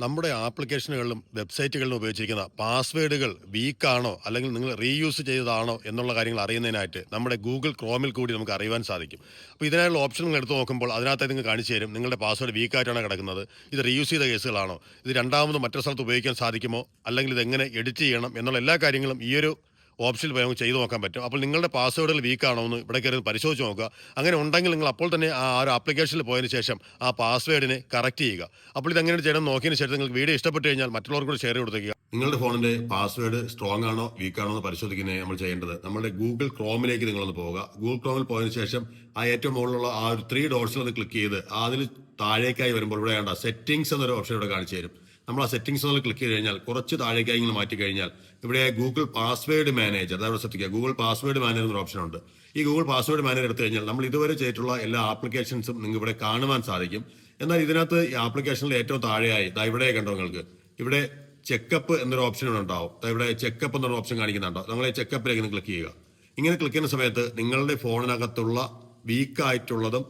നമ്മുടെ ആപ്ലിക്കേഷനുകളിലും വെബ്സൈറ്റുകളിലും ഉപയോഗിച്ചിരിക്കുന്ന പാസ്വേഡുകൾ വീക്കാണോ അല്ലെങ്കിൽ നിങ്ങൾ റീയൂസ് ചെയ്തതാണോ എന്നുള്ള കാര്യങ്ങൾ അറിയുന്നതിനായിട്ട് നമ്മുടെ ഗൂഗിൾ ക്രോമിൽ കൂടി നമുക്ക് അറിയുവാൻ സാധിക്കും. അപ്പോൾ ഇതിനായുള്ള ഓപ്ഷനുകൾ എടുത്ത് നോക്കുമ്പോൾ അതിനകത്ത് നിങ്ങൾ കാണിച്ചു തരും നിങ്ങളുടെ പാസ്വേഡ് വീക്കായിട്ടാണ് കിടക്കുന്നത്, ഇത് റീയൂസ് ചെയ്ത കേസുകളാണോ, ഇത് രണ്ടാമത് മറ്റൊരു സ്ഥലത്ത് ഉപയോഗിക്കാൻ സാധിക്കുമോ, അല്ലെങ്കിൽ ഇതെങ്ങനെ എഡിറ്റ് ചെയ്യണം എന്നുള്ള എല്ലാ കാര്യങ്ങളും ഈ ഒരു ഓപ്ഷനിൽ പോയി നമുക്ക് ചെയ്ത് നോക്കാൻ പറ്റും. അപ്പോൾ നിങ്ങളുടെ പാസ്വേഡുകൾ വീക്കാണോ എന്ന് ഇവിടെ കയറി പരിശോധിച്ച് നോക്കുക. അങ്ങനെ ഉണ്ടെങ്കിൽ നിങ്ങൾ അപ്പോൾ തന്നെ ആ ഒരു ആപ്ലിക്കേഷനിൽ പോയതിന് ശേഷം ആ പാസ്വേഡിനെ കറക്റ്റ് ചെയ്യുക. അപ്പോൾ ഇതെങ്ങനെ ചെയ്യണം നോക്കിയതിന് ശേഷം നിങ്ങൾക്ക് വീഡിയോ ഇഷ്ടപ്പെട്ട് കഴിഞ്ഞാൽ മറ്റുള്ളവർക്ക് കൂടി ഷെയർ കൊടുക്കുക. നിങ്ങളുടെ ഫോണിന്റെ പാസ്വേഡ് സ്ട്രോങ് ആണോ വീക്ക് ആണോ എന്ന് പരിശോധിക്കുന്നത് നമ്മൾ ചെയ്യേണ്ടത് നമ്മുടെ ഗൂഗിൾ ക്രോമിലേക്ക് നിങ്ങളൊന്ന് പോവുക. ഗൂഗിൾ ക്രോമിൽ പോയതിനു ശേഷം ആ ഏറ്റവും മുകളിലുള്ള ആ ഒരു 3 ഡോട്ട്സിൽ ഒന്ന് ക്ലിക്ക് ചെയ്ത് അതിൽ താഴേക്കായി വരുമ്പോൾ ഇവിടെ വേണ്ട സെറ്റിംഗ്സ് എന്നൊരു ഓപ്ഷൻ ഇവിടെ കാണിച്ചു തരും. നമ്മൾ ആ സെറ്റിംഗ്സ് ഒന്ന് ക്ലിക്ക് ചെയ്ത് കഴിഞ്ഞാൽ കുറച്ച് താഴേക്കായി ഇങ്ങനെ മാറ്റി കഴിഞ്ഞാൽ ഇവിടെ ഗൂഗിൾ പാസ്വേഡ് മാനേജർ, അതായത് ശ്രദ്ധിക്കുക, ഗൂഗിൾ പാസ്വേഡ് മാനേജർ എന്നൊരു ഓപ്ഷൻ ഉണ്ട്. ഈ ഗൂഗിൾ പാസ്വേഡ് മാനേജർ എടുത്തു കഴിഞ്ഞാൽ നമ്മൾ ഇതുവരെ ചെയ്തിട്ടുള്ള എല്ലാ ആപ്ലിക്കേഷൻസും നിങ്ങൾക്ക് ഇവിടെ കാണുവാൻ സാധിക്കും. എന്നാൽ ഇതിനകത്ത് ഈ ആപ്ലിക്കേഷനിൽ ഏറ്റവും താഴെയായി ഇവിടെ കണ്ടോ നിങ്ങൾക്ക് ഇവിടെ ചെക്കപ്പ് എന്നൊരു ഓപ്ഷൻ ഉണ്ടാവും. ഇവിടെ ചെക്കപ്പ് എന്നൊരു ഓപ്ഷൻ കാണിക്കുന്നുണ്ടോ, നിങ്ങൾ ഈ ചെക്കപ്പിലേക്ക് ക്ലിക്ക് ചെയ്യുക. ഇങ്ങനെ ക്ലിക്ക് ചെയ്യുന്ന സമയത്ത് നിങ്ങളുടെ ഫോണിനകത്തുള്ള വീക്കായിട്ടുള്ളതും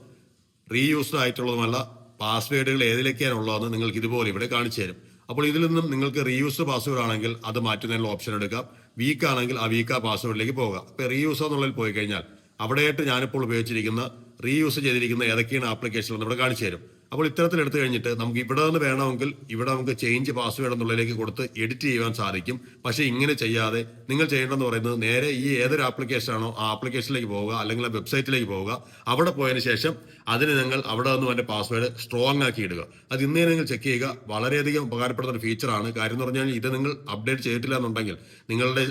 റീയൂസ്ഡ് ആയിട്ടുള്ളതുമല്ല പാസ്വേഡുകൾ ഏതിലേക്കാണ് ഉള്ളതെന്ന് നിങ്ങൾക്ക് ഇതുപോലെ ഇവിടെ കാണിച്ചു തരും. അപ്പോൾ ഇതിൽ നിന്നും നിങ്ങൾക്ക് റീയൂസ്ഡ് പാസ്വേഡ് ആണെങ്കിൽ അത് മാറ്റുന്നതിനുള്ള ഓപ്ഷൻ എടുക്കാം, വീക്ക് ആണെങ്കിൽ ആ വീക്ക് പാസ്വേഡിലേക്ക് പോകാം. അപ്പോൾ റീയൂസ് എന്നുള്ളതിൽ പോയി കഴിഞ്ഞാൽ അവിടെയായിട്ട് ഞാനിപ്പോൾ ഉപയോഗിച്ചിരിക്കുന്ന റീയൂസ് ചെയ്തിരിക്കുന്ന ഏതൊക്കെയാണ് ആപ്ലിക്കേഷൻ എന്ന് ഇവിടെ കാണിച്ചു തരും. അപ്പോൾ ഇത്തരത്തിൽ എടുത്തു കഴിഞ്ഞിട്ട് നമുക്ക് ഇവിടെ നിന്ന് വേണമെങ്കിൽ ഇവിടെ നമുക്ക് ചേഞ്ച് പാസ്വേഡ് എന്നുള്ളതിലേക്ക് കൊടുത്ത് എഡിറ്റ് ചെയ്യുവാൻ സാധിക്കും. പക്ഷേ ഇങ്ങനെ ചെയ്യാതെ നിങ്ങൾ ചെയ്യേണ്ടതെന്ന് പറയുന്നത് നേരെ ഈ ഏതൊരു ആപ്ലിക്കേഷൻ ആണോ ആ ആപ്ലിക്കേഷനിലേക്ക് പോവുക, അല്ലെങ്കിൽ ആ വെബ്സൈറ്റിലേക്ക് പോവുക. അവിടെ പോയതിനു ശേഷം അതിന് നിങ്ങൾ അവിടെ നിന്ന് അതിന്റെ പാസ്വേഡ് സ്ട്രോങ് ആക്കി ഇടുക. അത് ഇന്നേ നിങ്ങൾ ചെക്ക് ചെയ്യുക. വളരെയധികം ഉപകാരപ്പെടുന്ന ഒരു ഫീച്ചറാണ്. കാര്യം എന്ന് പറഞ്ഞാൽ ഇത് നിങ്ങൾ അപ്ഡേറ്റ് ചെയ്തിട്ടില്ല എന്നുണ്ടെങ്കിൽ നിങ്ങളുടെ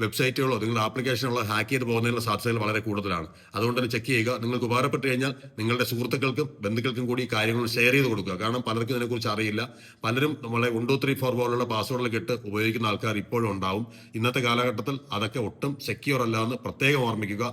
വെബ്സൈറ്റുകളോ നിങ്ങളുടെ ആപ്ലിക്കേഷനുകളോ ഹാക്ക് ചെയ്ത് പോകുന്നതിനുള്ള സാധ്യതകൾ വളരെ കൂടുതലാണ്. അതുകൊണ്ട് തന്നെ ചെക്ക് ചെയ്യുക. നിങ്ങൾക്ക് ഉപകാരപ്പെട്ട് കഴിഞ്ഞാൽ നിങ്ങളുടെ സുഹൃത്തുക്കൾക്കും ബന്ധുക്കൾക്കും കൂടി ഈ കാര്യങ്ങൾ ഷെയർ ചെയ്ത് കൊടുക്കുക. കാരണം പലർക്കും ഇതിനെക്കുറിച്ച് അറിയില്ല. പലരും നമ്മളെ 1 2 3 4 പോലുള്ള പാസ്വേഡുകളൊക്കെ ഇട്ട് ഉപയോഗിക്കുന്ന ആൾക്കാർ ഇപ്പോഴും ഉണ്ടാവും. ഇന്നത്തെ കാലഘട്ടത്തിൽ അതൊക്കെ ഒട്ടും സെക്യൂർ അല്ല എന്ന് പ്രത്യേകം ഓർമ്മിക്കുക.